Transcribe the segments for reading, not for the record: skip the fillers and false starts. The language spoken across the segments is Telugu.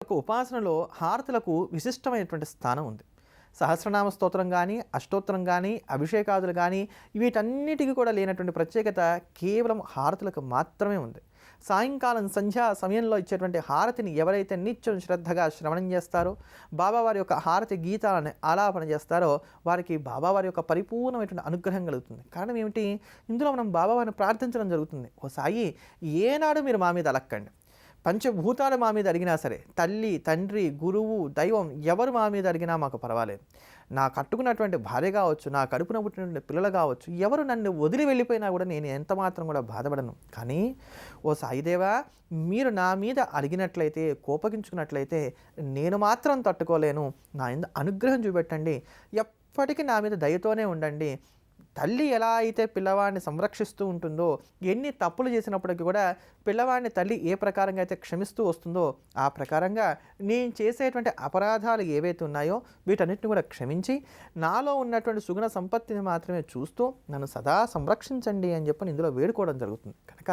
యొక్క ఉపాసనలో హారతులకు విశిష్టమైనటువంటి స్థానం ఉంది. సహస్రనామ స్తోత్రం కానీ, అష్టోత్తరం కానీ, అభిషేకాదులు కానీ వీటన్నిటికీ కూడా లేనటువంటి ప్రత్యేకత కేవలం హారతులకు మాత్రమే ఉంది. సాయంకాలం సంధ్యా సమయంలో ఇచ్చేటువంటి హారతిని ఎవరైతే నిత్యం శ్రద్ధగా శ్రవణం చేస్తారో, బాబావారి యొక్క హారతి గీతాలను ఆలాపన చేస్తారో వారికి బాబావారి యొక్క పరిపూర్ణమైనటువంటి అనుగ్రహం కలుగుతుంది. కారణం ఏమిటి? ఇందులో మనం బాబావారిని ప్రార్థించడం జరుగుతుంది. ఓ సాయి, ఏనాడు మీరు మా మీద అలక్కండి, పంచభూతాలు మా మీద అడిగినా సరే, తల్లి, తండ్రి, గురువు, దైవం ఎవరు మా మీద అడిగినా మాకు పర్వాలేదు. నా కట్టుకున్నటువంటి భార్య కావచ్చు, నా కడుపున పుట్టినటువంటి పిల్లలు కావచ్చు, ఎవరు నన్ను వదిలి వెళ్ళిపోయినా కూడా నేను ఎంత మాత్రం కూడా బాధపడను. కానీ ఓ సాయిదేవా, మీరు నా మీద అడిగినట్లయితే, కోపగించుకున్నట్లయితే నేను మాత్రం తట్టుకోలేను. నా అనుగ్రహం చూపెట్టండి, ఎప్పటికీ నా మీద దయతోనే ఉండండి. తల్లి ఎలా అయితే పిల్లవాడిని సంరక్షిస్తూ ఉంటుందో, ఎన్ని తప్పులు చేసినప్పటికీ కూడా పిల్లవాడిని తల్లి ఏ ప్రకారంగా అయితే క్షమిస్తూ వస్తుందో, ఆ ప్రకారంగా నేను చేసేటువంటి అపరాధాలు ఏవైతే ఉన్నాయో వీటన్నిటిని కూడా క్షమించి నాలో ఉన్నటువంటి సుగుణ సంపత్తిని మాత్రమే చూస్తూ నన్ను సదా సంరక్షించండి అని చెప్పి ఇందులో వేడుకోవడం జరుగుతుంది. కనుక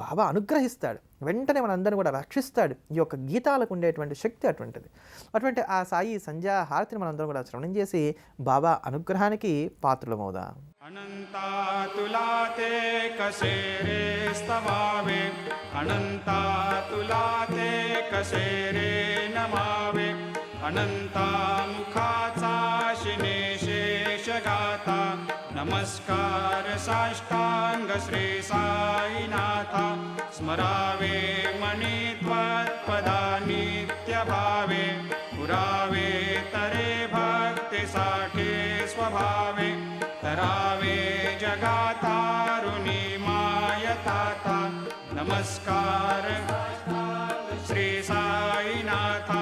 బాబా అనుగ్రహిస్తాడు, వెంటనే మనందరినీ కూడా రక్షిస్తాడు. ఈ యొక్క గీతాలకు ఉండేటువంటి శక్తి అటువంటిది. అటువంటి ఆ సాయి సంధ్యా హారతిని మనందరం కూడా శ్రవణం చేసి బాబా అనుగ్రహానికి పాత్రులమవుదాం. अनन्तातुलाते कसेरे स्तवावे, अनन्तातुलाते कसेरे नमावे, अनन्तामुखाचा शिने शेषगाता, नमस्कार साष्टांग श्री साईनाथा, स्मरावे मणि त्वत्पदा नित्यभावे, पुरावे तरे भक्तिसाठी स्वभावे, तरावे जगातारुणी मायताता, नमस्कार श्री साईनाथा,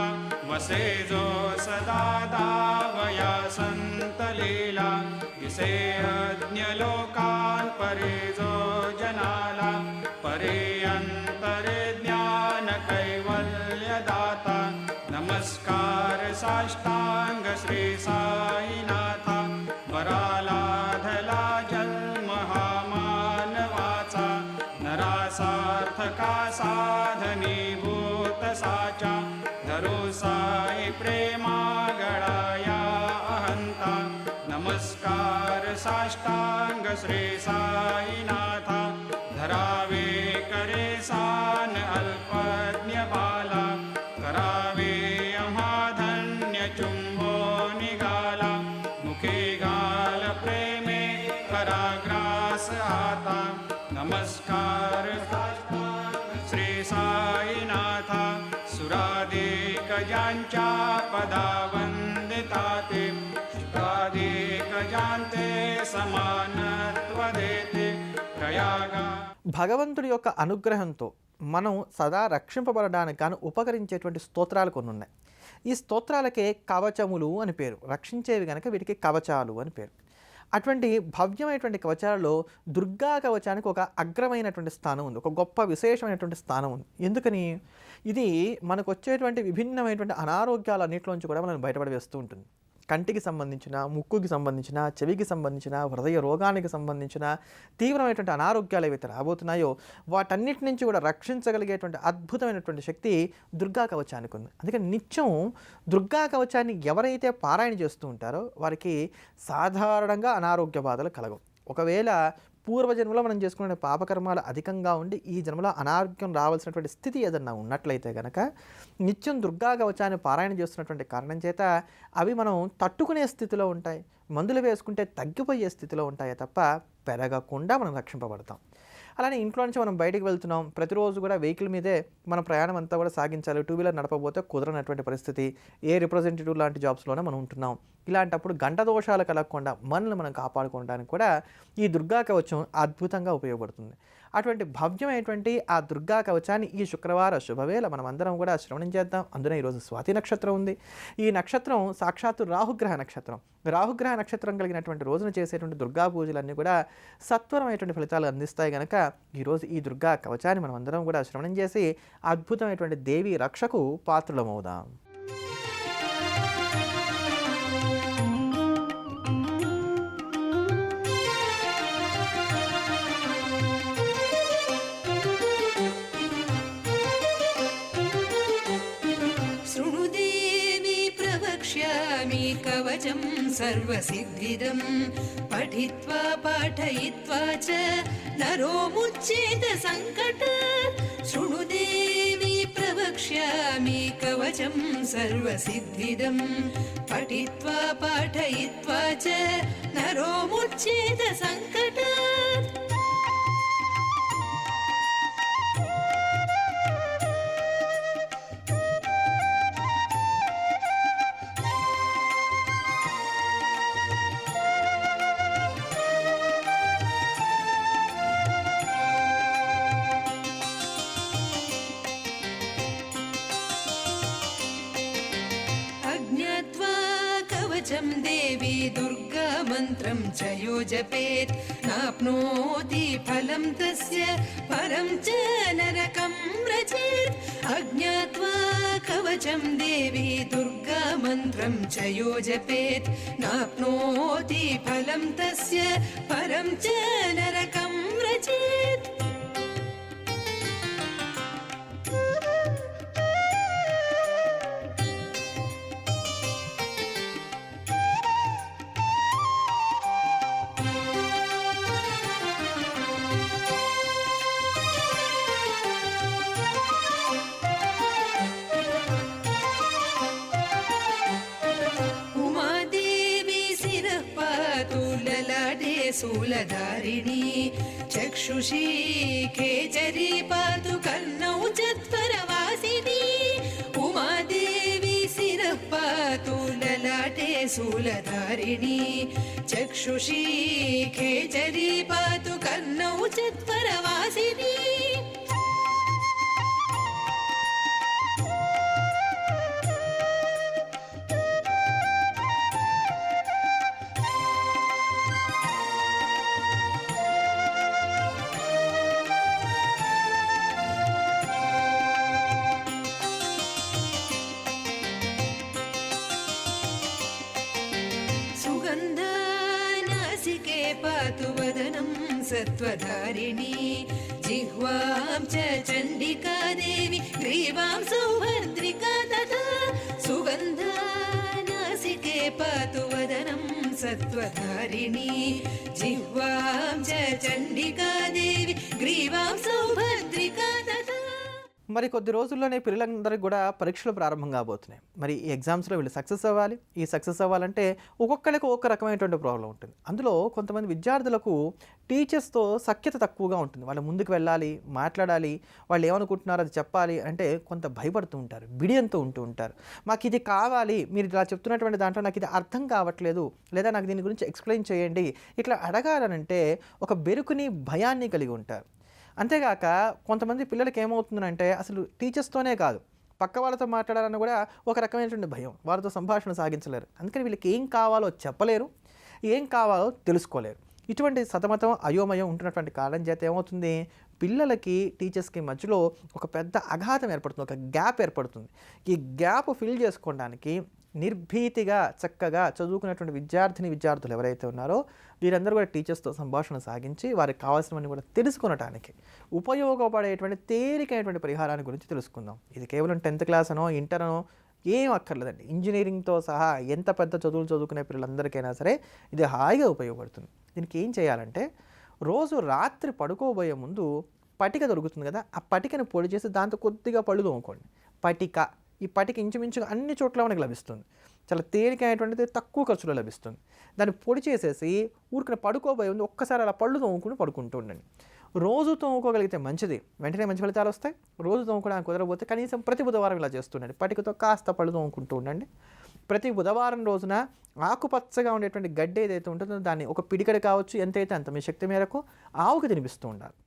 वसे जो सदा दावया संतलीला, इसे अज्ञ लोकान परे जो जनाला, परे अंतरे ज्ञान कैवल्य दाता, नमस्कार साष्टांग श्री साईनाथा, वराला धला जन्म हा मानवाचा, नरासार्थका साधनीभूत साचा, धरो साई प्रेमा गळाया अहंता, नमस्कार साष्टांग श्री साईनाथा, धरावे करे सान अल्पज्ञ बाला, करावे आम्हा धन्य चुंबो निघाला, मुखे गाल प्रेमे पराग्रास आता, नमस्कार श्री साईनाथा, सुराधिक ज्यांच्या पदा वंदिताते, शुकाधिक ज्यांते समानत्व देते प्रयागा. భగవంతుడి యొక్క అనుగ్రహంతో మనం సదా రక్షింపబడడానికి గాను ఉపకరించేటువంటి స్తోత్రాలు కొన్ని ఉన్నాయి. ఈ స్తోత్రాలకే కవచములు అని పేరు. రక్షించేవి కనుక వీటికి కవచాలు అని పేరు. అటువంటి భవ్యమైనటువంటి కవచాలలో దుర్గా కవచానికి ఒక అగ్రమైనటువంటి స్థానం ఉంది, ఒక గొప్ప విశేషమైనటువంటి స్థానం ఉంది. ఎందుకని? ఇది మనకు వచ్చేటువంటి విభిన్నమైనటువంటి అనారోగ్యాలన్నింటిలోంచి కూడా మనం బయటపడవేస్తూ ఉంటుంది. కంటికి సంబంధించిన, ముక్కుకి సంబంధించిన, చెవికి సంబంధించిన, హృదయ రోగానికి సంబంధించిన తీవ్రమైనటువంటి అనారోగ్యాలు ఏవైతే రాబోతున్నాయో వాటన్నిటి నుంచి కూడా రక్షించగలిగేటువంటి అద్భుతమైనటువంటి శక్తి దుర్గా కవచానికి ఉంది. అందుకని నిత్యం దుర్గా కవచాన్ని ఎవరైతే పారాయణ చేస్తూ ఉంటారో వారికి సాధారణంగా అనారోగ్య బాధలు కలగవు. ఒకవేళ పూర్వజన్మలో మనం చేసుకునే పాపకర్మాలు అధికంగా ఉండి ఈ జన్మలో అనారోగ్యం రావాల్సినటువంటి స్థితి ఏదన్నా ఉన్నట్లయితే కనుక నిత్యం దుర్గా కవచాన్ని పారాయణ చేస్తున్నటువంటి కారణం చేత అవి మనం తట్టుకునే స్థితిలో ఉంటాయి, మందులు వేసుకుంటే తగ్గిపోయే స్థితిలో ఉంటాయి తప్ప పెరగకుండా మనం రక్షింపబడతాం. అలానే ఇంట్లో నుంచి మనం బయటికి వెళ్తున్నాం, ప్రతిరోజు కూడా వెహికల్ మీదే మన ప్రయాణం అంతా కూడా సాగించాలి. టూ వీలర్ నడపబోతే కుదరనటువంటి పరిస్థితి, ఏ రిప్రజెంటేటివ్ లాంటి జాబ్స్లోనే మనం ఉంటున్నాం. ఇలాంటప్పుడు గంట దోషాలు కలగకుండా మనల్ని మనం కాపాడుకోవడానికి కూడా ఈ దుర్గా కవచం అద్భుతంగా ఉపయోగపడుతుంది. అటువంటి భవ్యమైనటువంటి ఆ దుర్గా కవచాన్ని ఈ శుక్రవార శుభవేళ మనం అందరం కూడా శ్రవణం చేద్దాం. అందులో ఈరోజు స్వాతి నక్షత్రం ఉంది. ఈ నక్షత్రం సాక్షాత్తు రాహుగ్రహ నక్షత్రం. రాహుగ్రహ నక్షత్రం కలిగినటువంటి రోజున చేసేటువంటి దుర్గా పూజలన్నీ కూడా సత్వరమైనటువంటి ఫలితాలు అందిస్తాయి కనుక ఈరోజు ఈ దుర్గా కవచాన్ని మనం అందరం కూడా శ్రవణం చేసి అద్భుతమైనటువంటి దేవి రక్షకు పాత్రులమవుదాం. प्रवक्ष्यामि कवचं सर्वसिद्धिदं पठित्वा पाठयित्वा च नरो मुच्येत सङ्कटात् शृणु देवी प्रवक्ष्यामि कवचं सर्वसिद्धिदं पठित्वा पाठयित्वा च नरो मुच्येत सङ्कटात् अज्ञात्वा कवचं देवी दुर्गा मन्त्रं च यो जपेत् नाप्नोति फलं तस्य परं च नरकं व्रजेत् अज्ञात्वा कवचं देवी दुर्गा मन्त्रं च यो जपेत् नाप्नोति फलं तस्य परं च नरकं व्रजेत् शूलधारिणी चक्षुषी खेचरी पातु कर्णौ चत्वरवासिनी उमादेवी शिरः पातु ललाटे शूलधारिणी चक्षुषी खेचरी पातु कर्णौ चत्वरवासिनी सुगन्धानासिके पातु वदनं सत्त्वधारिणी जिह्वां च चण्डिका देवी ग्रीवां सौभद्रिका तथा सुगन्धानासिके पातु वदनं सत्त्वधारिणी जिह्वां च चण्डिका देवी ग्रीवां सौभद्रिका तथा మరి కొద్ది రోజుల్లోనే పిల్లలందరికీ కూడా పరీక్షలు ప్రారంభం కాబోతున్నాయి. మరి ఈ ఎగ్జామ్స్లో వీళ్ళు సక్సెస్ అవ్వాలి. ఈ సక్సెస్ అవ్వాలంటే ఒక్కొక్కరికి ఒక్కొక్క రకమైనటువంటి ప్రాబ్లం ఉంటుంది. అందులో కొంతమంది విద్యార్థులకు టీచర్స్తో సఖ్యత తక్కువగా ఉంటుంది. వాళ్ళు ముందుకు వెళ్ళాలి, మాట్లాడాలి, వాళ్ళు ఏమనుకుంటున్నారో అది చెప్పాలి అంటే కొంత భయపడుతూ ఉంటారు, బిడియంతో ఉంటూ ఉంటారు. మాకు ఇది కావాలి, మీరు ఇలా చెప్తున్నటువంటి దాంట్లో నాకు ఇది అర్థం కావట్లేదు, లేదా నాకు దీని గురించి ఎక్స్ప్లెయిన్ చేయండి, ఇట్లా అడగాలనంటే ఒక బెరుకుని, భయాన్ని కలిగి ఉంటారు. అంతేగాక కొంతమంది పిల్లలకి ఏమవుతుందంటే అసలు టీచర్స్తోనే కాదు, పక్క వాళ్ళతో మాట్లాడాలన్న కూడా ఒక రకమైనటువంటి భయం, వారితో సంభాషణ సాగించలేరు. అందుకని వీళ్ళకి ఏం కావాలో చెప్పలేరు, ఏం కావాలో తెలుసుకోలేరు. ఇటువంటి సతమతం, అయోమయం ఉంటున్నటువంటి కారణం చేత ఏమవుతుంది, పిల్లలకి టీచర్స్కి మధ్యలో ఒక పెద్ద అఘాతం ఏర్పడుతుంది, ఒక గ్యాప్ ఏర్పడుతుంది. ఈ గ్యాప్ ఫిల్ చేసుకోవడానికి నిర్భీతిగా చక్కగా చదువుకున్నటువంటి విద్యార్థులు ఎవరైతే ఉన్నారో వీరందరూ కూడా టీచర్స్తో సంభాషణ సాగించి వారికి కావాల్సినవన్నీ కూడా తెలుసుకునడానికి ఉపయోగపడేటువంటి తేలికైనటువంటి పరిహారాన్ని గురించి తెలుసుకుందాం. ఇది కేవలం 10th క్లాస్ అనో ఇంటర్ అనో ఏం అక్కర్లేదండి. ఇంజనీరింగ్తో సహా ఎంత పెద్ద చదువులు చదువుకునే పిల్లలందరికైనా సరే ఇది హాయిగా ఉపయోగపడుతుంది. దీనికి ఏం చేయాలంటే రోజు రాత్రి పడుకోబోయే ముందు పటిక దొరుకుతుంది కదా, ఆ పటికను పొడి చేసి దాంతో కొద్దిగా పళ్ళు తోముకోండి. ఈ పటిక ఇంచుమించుగా అన్ని చోట్ల మనకు లభిస్తుంది. చాలా తేలికైనటువంటిది, తక్కువ ఖర్చులో లభిస్తుంది. దాన్ని పొడి చేసేసి ఊరికనే పడుకోబోయే ముందు ఒక్కసారి అలా పళ్ళు తోముకుని పడుకుంటూ ఉండండి. రోజు తోముకోగలిగితే మంచిది, వెంటనే మంచి ఫలితాలు వస్తాయి. రోజు తోముకోవడానికి కుదరకపోతే కనీసం ప్రతి బుధవారం ఇలా చేస్తుండండి. పటికతో కాస్త పళ్ళు తోముకుంటూ ఉండండి. ప్రతి బుధవారం రోజున ఆకుపచ్చగా ఉండేటువంటి గడ్డి ఏదైతే ఉంటుందో దాన్ని ఒక పిడికడ కావచ్చు, ఎంతైతే అంత మీ శక్తి మేరకు ఆవుకి తినిపిస్తూ ఉండాలి.